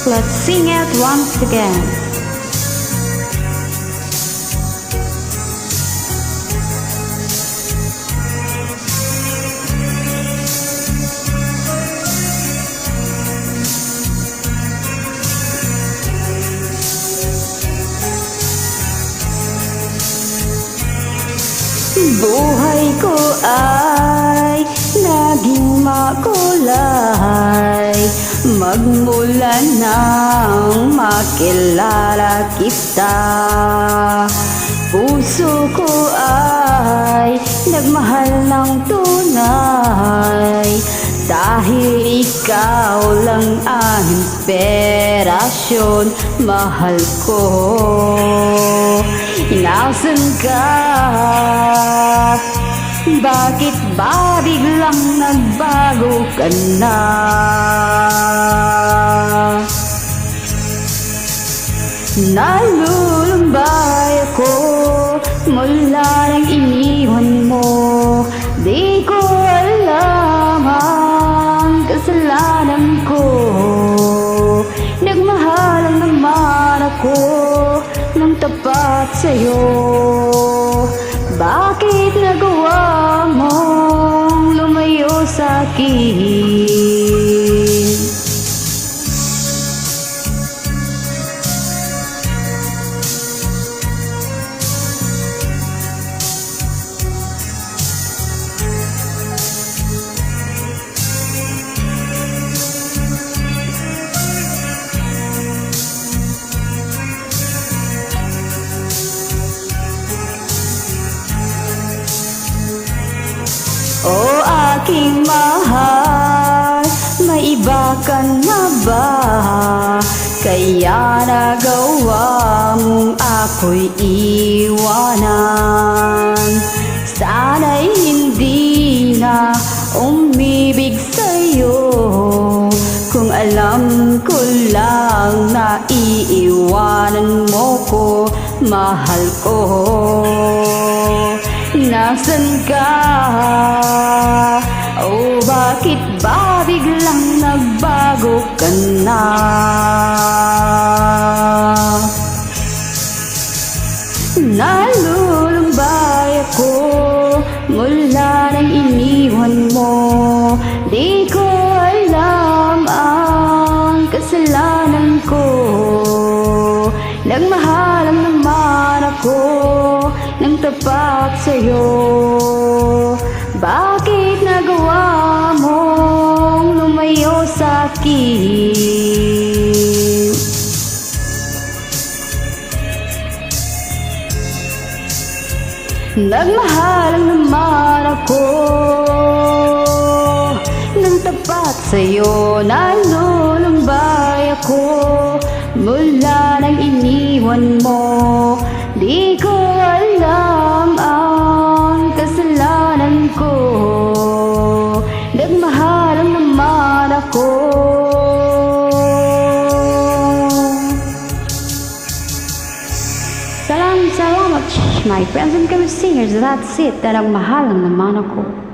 Let's sing it once again. Buhay ko ay naging makulay magmula nang makilala kita. Puso ko ay nagmahal ng tunay dahil ikaw lang ang inspirasyon. Mahal ko, inasan ka? Bakit ba biglang nagbago ka na? Nalulumbay ako mula nang iniwan mo. Di ko alam ang kasalanan ko. Nagmahal naman ako ng tapat sa'yo. Bakit nagawa mong lumayo sa'kin? O aking mahal, may iba ka na ba? Kaya nagawa mong ako'y iwanan. Sana'y hindi na umibig sa'yo kung alam ko lang na iiwanan mo ko. Mahal ko, nasan ka? Oh, bakit ba biglang nagbago ka na? Nalulumbay ako mula nang iniwan mo. Di ko alam ang kasalanan ko. Nagmahalan naman ako ng tapat sa'yo. Bakit nagawa mong lumayo sa'kin? Nagmahalan naman ako ng tapat sa'yo. Nalulumbay ako mula nang iniwan mo. Di ko alam ang kasalanan ko. Nagmahalan naman ako. Salamat, my friends and singers. That's it. Nagmahalan naman ako.